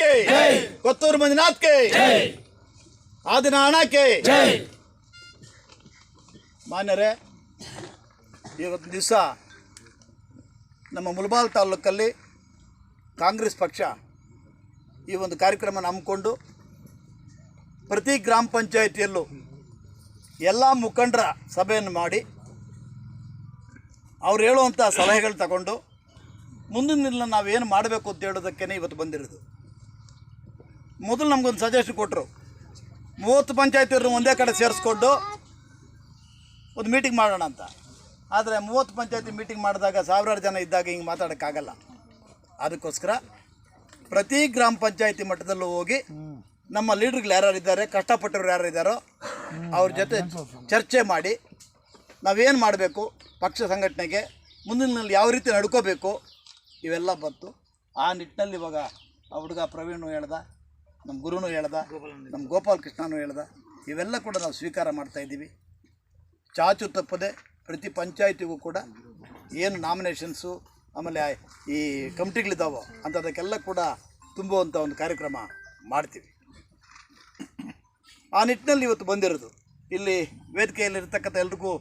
के ಕೊತ್ತೂರು ಮಂಜುನಾಥ್ के ಆದಿನಾರಾಯಣ के ಮಾನ್ಯರೇ, ಇವತ್ತು ದಿವಸ ನಮ್ಮ ಮುಳಬಾಗಿಲು ತಾಲೂಕಲ್ಲಿ ಕಾಂಗ್ರೆಸ್ ಪಕ್ಷ ಈ ಒಂದು ಕಾರ್ಯಕ್ರಮ ಹಮ್ಮಿಕೊಂಡು ಪ್ರತಿ ಗ್ರಾಮ ಪಂಚಾಯಿತಿಯಲ್ಲೂ ಎಲ್ಲ ಮುಖಂಡರ ಸಭೆಯನ್ನು ಮಾಡಿ ಅವ್ರು ಹೇಳುವಂಥ ಸಲಹೆಗಳು ತಗೊಂಡು ಮುಂದಿನ ದಿನ ನಾವೇನು ಮಾಡಬೇಕು ಅಂತ ಹೇಳೋದಕ್ಕೇ ಇವತ್ತು ಬಂದಿರೋದು. ಮೊದಲು ನಮಗೊಂದು ಸಜೆಷನ್ ಕೊಟ್ಟರು, 30 ಪಂಚಾಯತಿಯವ್ರನ್ನ ಒಂದೇ ಕಡೆ ಸೇರಿಸ್ಕೊಂಡು ಒಂದು ಮೀಟಿಂಗ್ ಮಾಡೋಣ ಅಂತ. ಆದರೆ 30 ಪಂಚಾಯತಿ ಮೀಟಿಂಗ್ ಮಾಡಿದಾಗ ಸಾವಿರಾರು ಜನ ಇದ್ದಾಗ ಹಿಂಗೆ ಮಾತಾಡೋಕ್ಕಾಗಲ್ಲ. ಅದಕ್ಕೋಸ್ಕರ ಪ್ರತಿ ಗ್ರಾಮ ಪಂಚಾಯತಿ ಮಟ್ಟದಲ್ಲೂ ಹೋಗಿ ನಮ್ಮ ಲೀಡ್ರ್ಗಳು ಯಾರ್ಯಾರಿದ್ದಾರೆ, ಕಷ್ಟಪಟ್ಟವ್ರು ಯಾರ್ಯಾರಿದ್ದಾರೋ ಅವ್ರ ಜೊತೆ ಚರ್ಚೆ ಮಾಡಿ ನಾವೇನು ಮಾಡಬೇಕು, ಪಕ್ಷ ಸಂಘಟನೆಗೆ ಮುಂದಿನಲ್ಲಿ ಯಾವ ರೀತಿ ನಡ್ಕೋಬೇಕು ಇವೆಲ್ಲ ಬಂತು. ಆ ನಿಟ್ಟಿನಲ್ಲಿ ಇವಾಗ ಆ ಹುಡುಗ ಪ್ರವೀಣು ಹೇಳ್ದ, ನಮ್ಮ ಗುರುನು ಹೇಳ್ದ, ನಮ್ಮ ಗೋಪಾಲ್ ಕೃಷ್ಣನೂ ಹೇಳ್ದ, ಇವೆಲ್ಲ ಕೂಡ ನಾವು ಸ್ವೀಕಾರ ಮಾಡ್ತಾಯಿದ್ದೀವಿ. ಚಾಚು ತಪ್ಪದೆ ಪ್ರತಿ ಪಂಚಾಯತಿಗೂ ಕೂಡ ಏನು ನಾಮಿನೇಷನ್ಸು ಆಮೇಲೆ ಈ ಕಮಿಟಿಗಳಿದ್ದಾವೋ ಅಂಥದಕ್ಕೆಲ್ಲ ಕೂಡ ತುಂಬುವಂಥ ಒಂದು ಕಾರ್ಯಕ್ರಮ ಮಾಡ್ತೀವಿ. ಆ ನಿಟ್ಟಿನಲ್ಲಿ ಇವತ್ತು ಬಂದಿರೋದು. ಇಲ್ಲಿ ವೇದಿಕೆಯಲ್ಲಿರ್ತಕ್ಕಂಥ ಎಲ್ರಿಗೂ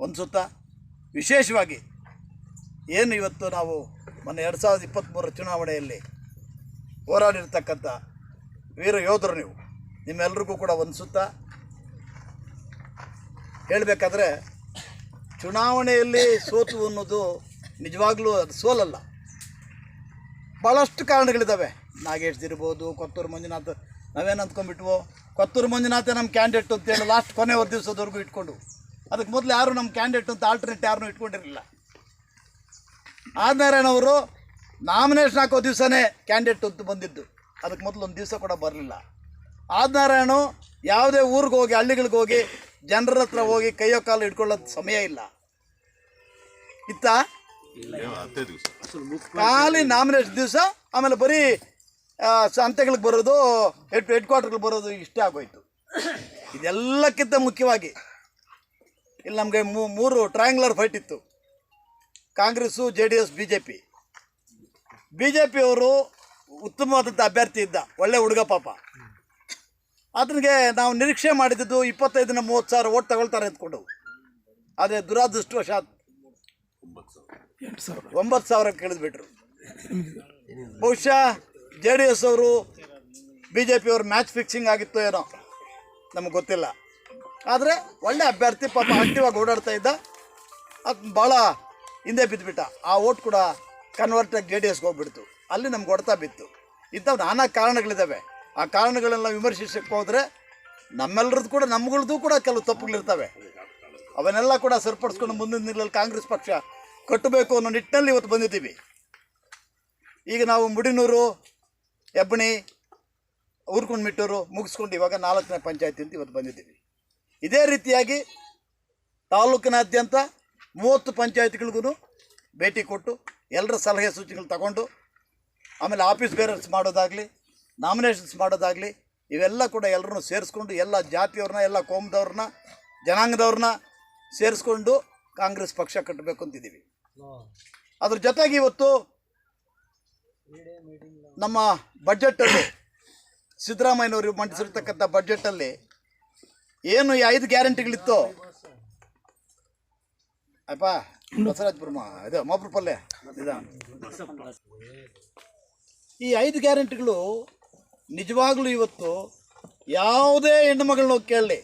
ಒಂದು ಸುತ್ತ ವಿಶೇಷವಾಗಿ ಏನು ಇವತ್ತು ನಾವು ಮೊನ್ನೆ 2023 ಚುನಾವಣೆಯಲ್ಲಿ ಹೋರಾಡಿರ್ತಕ್ಕಂಥ ವೀರ ಯೋಧರು ನೀವು, ನಿಮ್ಮೆಲ್ರಿಗೂ ಕೂಡ ಒಂದು ಸುತ್ತ ಹೇಳಬೇಕಾದ್ರೆ, ಚುನಾವಣೆಯಲ್ಲಿ ಸೋತು ಅನ್ನೋದು ನಿಜವಾಗ್ಲೂ ಅದು ಸೋಲಲ್ಲ. ಭಾಳಷ್ಟು ಕಾರಣಗಳಿದ್ದಾವೆ. ನಾಗೇಶ್ ಇರ್ಬೋದು, ಕೊತ್ತೂರು ಮಂಜುನಾಥ್, ನಾವೇನು ಅಂದ್ಕೊಂಡ್ಬಿಟ್ವೋ ಕೊತ್ತೂರು ಮಂಜುನಾಥೇ ನಮ್ಮ ಕ್ಯಾಂಡಿಡೇಟ್ ಅಂತೇಳಿ ಲಾಸ್ಟ್ ಕೊನೆ ದಿವಸದವರೆಗೂ ಇಟ್ಕೊಂಡು, ಅದಕ್ಕೆ ಮೊದಲು ಯಾರು ನಮ್ಮ ಕ್ಯಾಂಡಿಡೇಟ್ ಅಂತ ಆಲ್ಟರ್ನೇಟ್ ಯಾರನ್ನೂ ಇಟ್ಕೊಂಡಿರಲಿಲ್ಲ. ಆದಿನಾರಾಯಣವರು ನಾಮಿನೇಷನ್ ಹಾಕೋ ದಿವಸನೇ ಕ್ಯಾಂಡಿಡೇಟ್ ಅಂತ ಬಂದಿದ್ದು, ಅದಕ್ಕೆ ಮೊದಲು ಒಂದು ದಿವಸ ಕೂಡ ಬರಲಿಲ್ಲ. ಆದಿನಾರಾಯಣ ಯಾವುದೇ ಊರಿಗೆ ಹೋಗಿ ಹಳ್ಳಿಗಳಿಗೆ ಹೋಗಿ ಜನರ ಹತ್ರ ಹೋಗಿ ಕೈಯೋ ಕಾಲು ಇಟ್ಕೊಳ್ಳೋದು ಸಮಯ ಇಲ್ಲ. ಇತ್ತ ಖಾಲಿ ನಾಮಿನೇಷನ್ ದಿವಸ, ಆಮೇಲೆ ಬರೀ ಸಂತೆಗಳಿಗೆ ಬರೋದು, ಹೆಡ್ ಕ್ವಾರ್ಟರ್ಗಳಿಗೆ ಬರೋದು ಇಷ್ಟೇ ಆಗೋಯ್ತು. ಇದೆಲ್ಲಕ್ಕಿಂತ ಮುಖ್ಯವಾಗಿ ಇಲ್ಲಿ ನಮಗೆ 3 ಟ್ರಯಾಂಗ್ಯುಲರ್ ಫೈಟ್ ಇತ್ತು. ಕಾಂಗ್ರೆಸ್ಸು, JDS, ಬಿ ಜೆ ಪಿಯವರು ಉತ್ತಮವಾದಂಥ ಅಭ್ಯರ್ಥಿ ಇದ್ದ, ಒಳ್ಳೆ ಹುಡುಗ ಪಾಪ. ಅದಕ್ಕೆ ನಾವು ನಿರೀಕ್ಷೆ ಮಾಡಿದ್ದು 25-30 ಸಾವಿರ ಓಟ್ ತಗೊಳ್ತಾರೆ ಅಂದ್ಕೊಂಡು. ಆದರೆ ದುರಾದೃಷ್ಟವಶಾತ್ 9,000 ಕೇಳಿದ್ಬಿಟ್ರು. ಬಹುಶಃ JDS ಅವರು BJP ಅವರು ಮ್ಯಾಚ್ ಫಿಕ್ಸಿಂಗ್ ಆಗಿತ್ತೋ ಏನೋ ನಮಗೆ ಗೊತ್ತಿಲ್ಲ. ಆದರೆ ಒಳ್ಳೆ ಅಭ್ಯರ್ಥಿ ಪಾಪ, ಆಕ್ಟಿವಾಗಿ ಓಡಾಡ್ತಾ ಇದ್ದ. ಅದು ಭಾಳ ಹಿಂದೆ ಬಿದ್ದುಬಿಟ್ಟ. ಆ ಓಟ್ ಕೂಡ ಕನ್ವರ್ಟ್ ಆಗಿ JDSಗೆ ಹೋಗ್ಬಿಡ್ತು. ಅಲ್ಲಿ ನಮ್ಗೆ ಹೊಡೆತ ಬಿತ್ತು. ಇಂಥವು ನಾನಾ ಕಾರಣಗಳಿದ್ದಾವೆ. ಆ ಕಾರಣಗಳೆಲ್ಲ ವಿಮರ್ಶಿಸಕ್ಕೆ ಹೋದರೆ ನಮ್ಮೆಲ್ಲರದ್ದು ಕೂಡ, ನಮ್ಗಳದ್ದು ಕೂಡ ಕೆಲವು ತಪ್ಪುಗಳಿರ್ತವೆ. ಅವನ್ನೆಲ್ಲ ಕೂಡ ಸರಿಪಡಿಸ್ಕೊಂಡು ಮುಂದಿನ ದಿನಗಳಲ್ಲಿ ಕಾಂಗ್ರೆಸ್ ಪಕ್ಷ ಕಟ್ಟಬೇಕು ಅನ್ನೋ ನಿಟ್ಟಿನಲ್ಲಿ ಇವತ್ತು ಬಂದಿದ್ದೀವಿ. ಈಗ ನಾವು ಮುಡಿನೂರು, ಹೆಬ್ಬಣಿ, ಊರ್ಕೊಂಡ್ಮಿಟ್ಟೂರು ಮುಗಿಸ್ಕೊಂಡು ಇವಾಗ 4ನೇ ಪಂಚಾಯತಿ ಅಂತ ಇವತ್ತು ಬಂದಿದ್ದೀವಿ. ಇದೇ ರೀತಿಯಾಗಿ ತಾಲೂಕಿನಾದ್ಯಂತ 30 ಪಂಚಾಯತಿಗಳಿಗೂ ಭೇಟಿ ಕೊಟ್ಟು ಎಲ್ಲರ ಸಲಹೆ ಸೂಚನೆಗಳು ತಗೊಂಡು, ಆಮೇಲೆ ಆಫೀಸ್ ಬೇರರ್ಸ್ ಮಾಡೋದಾಗಲಿ, ನಾಮಿನೇಷನ್ಸ್ ಮಾಡೋದಾಗಲಿ, ಇವೆಲ್ಲ ಕೂಡ ಎಲ್ಲರನ್ನೂ ಸೇರಿಸ್ಕೊಂಡು, ಎಲ್ಲ ಜಾತಿಯವ್ರನ್ನ, ಎಲ್ಲ ಕೋಮದವ್ರನ್ನ, ಜನಾಂಗದವ್ರನ್ನ ಸೇರಿಸ್ಕೊಂಡು ಕಾಂಗ್ರೆಸ್ ಪಕ್ಷ ಕಟ್ಟಬೇಕು ಅಂತಿದ್ದೀವಿ. ಅದ್ರ ಜೊತೆಗೆ ಇವತ್ತು ನಮ್ಮ ಬಜೆಟಲ್ಲಿ ಸಿದ್ದರಾಮಯ್ಯನವರು ಮಂಡಿಸಿರ್ತಕ್ಕಂಥ ಬಜೆಟಲ್ಲಿ ಏನು ಈ 5 ಗ್ಯಾರಂಟಿಗಳಿತ್ತು ಅಪ್ಪ, ಬಸವರಾಜಪುರ ಇದು ಮೊಬ್ರು ಪಲ್ಯ ಇದು, ಈ 5 ಗ್ಯಾರಂಟಿಗಳು ನಿಜವಾಗ್ಲೂ ಇವತ್ತು ಯಾವುದೇ ಹೆಣ್ಣುಮಗಳನ್ನ ಕೇಳಲಿ,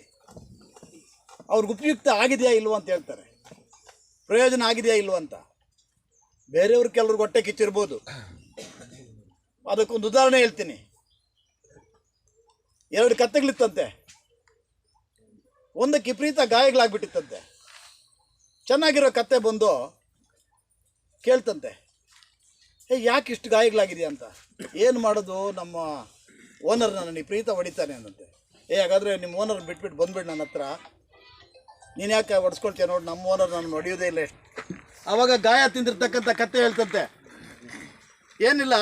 ಅವ್ರಿಗೆ ಉಪಯುಕ್ತ ಆಗಿದೆಯಾ ಇಲ್ವ ಅಂತ ಹೇಳ್ತಾರೆ, ಪ್ರಯೋಜನ ಆಗಿದೆಯಾ ಇಲ್ವ ಅಂತ. ಬೇರೆಯವ್ರು ಕೆಲವ್ರಿಗೆ ಹೊಟ್ಟೆ ಕಿಚ್ಚಿರ್ಬೋದು. ಅದಕ್ಕೊಂದು ಉದಾಹರಣೆ ಹೇಳ್ತೀನಿ. 2 ಕತ್ತೆಗಳಿತ್ತಂತೆ, ಒಂದಕ್ಕೆ ವಿಪರೀತ ಗಾಯಗಳಾಗ್ಬಿಟ್ಟಿತ್ತಂತೆ. ಚೆನ್ನಾಗಿರೋ ಕತ್ತೆ ಬಂದು ಕೇಳ್ತಂತೆ, ಯಾಕೆ ಇಷ್ಟು ಗಾಯಗಳಾಗಿದೆಯಾ ಅಂತ. ಏನು ಮಾಡೋದು, ನಮ್ಮ ಓನರ್ ನನ್ನ ವಿಪರೀತ ಹೊಡಿತಾನೆ ಅಂದಂತೆ. ಹಾಗಾದರೆ ನಿಮ್ಮ ಓನರ್ ಬಿಟ್ಬಿಟ್ಟು ಬಂದ್ಬಿಟ್ಟು ನನ್ನ ಹತ್ರ, ನೀನು ಯಾಕೆ ಹೊಡ್ಸ್ಕೊಳ್ತೀಯ ನೋಡಿ, ನಮ್ಮ ಓನರ್ ನಾನು ಹೊಡೆಯೋದೇ ಇಲ್ಲ ಎಷ್ಟು. ಆವಾಗ ಗಾಯ ತಿಂದಿರ್ತಕ್ಕಂಥ ಕತ್ತೆ ಹೇಳ್ತಂತೆ, ಏನಿಲ್ಲ,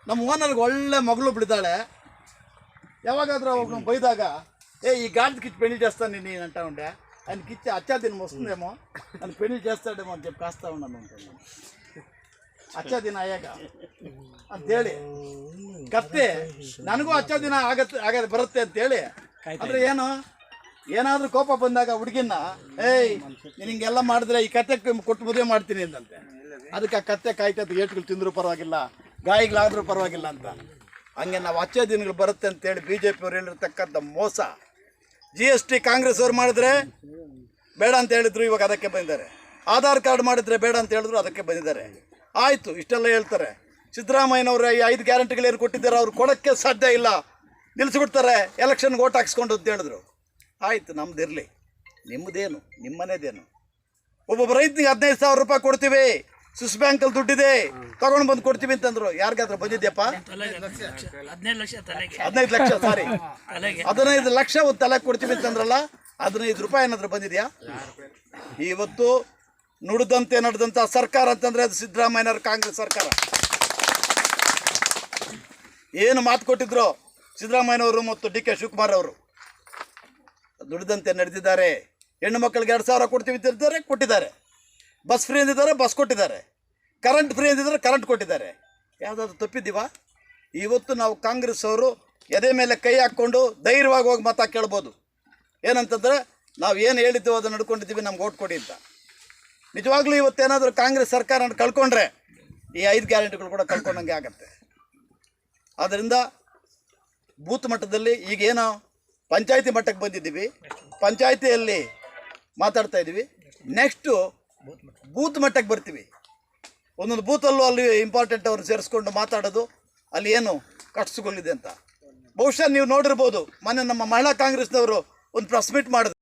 ನಮ್ಮ ಓನರ್ಗೆ ಒಳ್ಳೆ ಮಗಳು ಬಿಡ್ತಾಳೆ, ಯಾವಾಗಾದ್ರೂ ಅವಾಗ ಬೈದಾಗ ఈ గాడికి పెళ్లి చేస్తాను నేను అంటా ఉండే ఆయనకి ఇచ్చి అచ్చా దీని వస్తుందేమో నన్ను పెళ్లి చేస్తాడేమో అని చెప్పి కాస్తా ఉన్నాను అంటున్నాను అచ్చా దీని అయ్యాక అంతేಳಿ ಕತ್ತೆ ನನಗೂ ಹಚ್ಚೋ ದಿನ ಆಗತ್ತೆ ಬರುತ್ತೆ ಅಂತೇಳಿ ಅಂದರೆ ಏನು ಏನಾದರೂ ಕೋಪ ಬಂದಾಗ ಹುಡುಗಿನ ಏಯ್ ನೀನು ಹಿಂಗೆಲ್ಲ ಮಾಡಿದ್ರೆ ಈ ಕತ್ತೆ ಕೊಟ್ಟು ಮದುವೆ ಮಾಡ್ತೀನಿ ಅಂದಂತೆ. ಅದಕ್ಕೆ ಆ ಕತ್ತೆ ಕಾಯ್ತದ್ದು ಏಟ್ಗಳು ತಿಂದರೂ ಪರವಾಗಿಲ್ಲ, ಗಾಯಗಳಾದರೂ ಪರವಾಗಿಲ್ಲ ಅಂತ. ಹಂಗೆ ನಾವು ಹಚ್ಚೋ ದಿನಗಳು ಬರುತ್ತೆ ಅಂತೇಳಿ BJP ಅವ್ರು ಹೇಳಿರ್ತಕ್ಕಂಥ ಮೋಸ. GST ಕಾಂಗ್ರೆಸ್ ಅವ್ರು ಮಾಡಿದ್ರೆ ಬೇಡ ಅಂತ ಹೇಳಿದ್ರು, ಇವಾಗ ಅದಕ್ಕೆ ಬಂದಿದ್ದಾರೆ. ಆಧಾರ್ ಕಾರ್ಡ್ ಮಾಡಿದ್ರೆ ಬೇಡ ಅಂತ ಹೇಳಿದ್ರು, ಅದಕ್ಕೆ ಬಂದಿದ್ದಾರೆ. ಆಯಿತು, ಇಷ್ಟೆಲ್ಲ ಹೇಳ್ತಾರೆ. ಸಿದ್ದರಾಮಯ್ಯನವರು ಈ 5 ಗ್ಯಾರಂಟಿಗಳು ಏನು ಕೊಟ್ಟಿದ್ದಾರೆ ಅವ್ರು ಕೊಡೋಕ್ಕೆ ಸಾಧ್ಯ ಇಲ್ಲ, ನಿಲ್ಲಿಸ್ಬಿಡ್ತಾರೆ, ಎಲೆಕ್ಷನ್ಗೆ ಓಟ್ ಹಾಕ್ಸ್ಕೊಂಡು ಅಂತ ಹೇಳಿದ್ರು. ಆಯಿತು, ನಮ್ದಿರಲಿ, ನಿಮ್ಮದೇನು, ನಿಮ್ಮನೇದೇನು. ಒಬ್ಬೊಬ್ಬ ರೈತನಿಗೆ 15,000 ರೂಪಾಯಿ ಕೊಡ್ತೀವಿ, ಸ್ವಿಸ್ ಬ್ಯಾಂಕಲ್ಲಿ ದುಡ್ಡಿದೆ ತಗೊಂಡು ಬಂದು ಕೊಡ್ತೀವಿ ಅಂತಂದ್ರು. ಯಾರಿಗಾದ್ರೂ ಬಂದಿದ್ಯಪ್ಪ? 15 ಲಕ್ಷ, ಸಾರಿ 15 ಲಕ್ಷ ಒಂದು ತಲೆಗೆ ಕೊಡ್ತೀವಿ ಅಂತಂದ್ರಲ್ಲ, 15 ರೂಪಾಯಿ ಏನಾದರೂ ಬಂದಿದೆಯಾ? ಇವತ್ತು ನುಡಿದಂತೆ ನಡೆದಂಥ ಸರ್ಕಾರ ಅಂತಂದರೆ ಅದು ಸಿದ್ದರಾಮಯ್ಯನವ್ರ ಕಾಂಗ್ರೆಸ್ ಸರ್ಕಾರ. ಏನು ಮಾತು ಕೊಟ್ಟಿದ್ರು ಸಿದ್ದರಾಮಯ್ಯನವರು ಮತ್ತು DK ಶಿವಕುಮಾರ್ ಅವರು, ದುಡಿದಂತೆ ನಡೆದಿದ್ದಾರೆ. ಹೆಣ್ಣು ಮಕ್ಕಳಿಗೆ 2,000 ಕೊಡ್ತೀವಿ ಅಂತಿದ್ದಾರೆ, ಕೊಟ್ಟಿದ್ದಾರೆ. ಬಸ್ ಫ್ರೀ ಅಂದಿದ್ದಾರೆ, ಬಸ್ ಕೊಟ್ಟಿದ್ದಾರೆ. ಕರೆಂಟ್ ಫ್ರೀ ಅಂದಿದ್ದಾರೆ, ಕರೆಂಟ್ ಕೊಟ್ಟಿದ್ದಾರೆ. ಯಾವುದಾದ್ರು ತಪ್ಪಿದ್ದೀವಾ? ಇವತ್ತು ನಾವು ಕಾಂಗ್ರೆಸ್ ಅವರು ಎದೆ ಮೇಲೆ ಕೈ ಹಾಕ್ಕೊಂಡು ಧೈರ್ಯವಾಗಿ ಹೋಗಿ ಮತ ಕೇಳ್ಬೋದು. ಏನಂತಂದರೆ ನಾವು ಏನು ಹೇಳಿದ್ದೀವೋ ಅದನ್ನು ನಡ್ಕೊಂಡಿದ್ದೀವಿ, ನಮ್ಗೆ ಓಟ್ ಕೊಡಿ ಅಂತ. ನಿಜವಾಗ್ಲೂ ಇವತ್ತೇನಾದರೂ ಕಾಂಗ್ರೆಸ್ ಸರ್ಕಾರ ಕಳ್ಕೊಂಡ್ರೆ ಈ 5 ಗ್ಯಾರಂಟಿಗಳು ಕೂಡ ಕಳ್ಕೊಂಡಂಗೆ ಆಗತ್ತೆ. ಆದ್ದರಿಂದ ಬೂತ್ ಮಟ್ಟದಲ್ಲಿ ಈಗೇನೋ ಪಂಚಾಯತಿ ಮಟ್ಟಕ್ಕೆ ಬಂದಿದ್ದೀವಿ, ಪಂಚಾಯತಿಯಲ್ಲಿ ಮಾತಾಡ್ತಾ ಇದ್ದೀವಿ. ನೆಕ್ಸ್ಟು ಬೂತ್ ಮಟ್ಟಕ್ಕೆ ಬರ್ತೀವಿ. ಒಂದೊಂದು ಬೂತಲ್ಲೂ ಅಲ್ಲಿ ಇಂಪಾರ್ಟೆಂಟ್ ಅವ್ರು ಸೇರಿಸ್ಕೊಂಡು ಮಾತಾಡೋದು, ಅಲ್ಲಿ ಏನು ಕಷ್ಟಗಳಿದೆ ಅಂತ. ಬಹುಶಃ ನೀವು ನೋಡಿರ್ಬೋದು, ಮೊನ್ನೆ ನಮ್ಮ ಮಹಿಳಾ ಕಾಂಗ್ರೆಸ್ನವರು ಒಂದು ಪ್ರೆಸ್ ಮೀಟ್ ಮಾಡಿದ್ರು.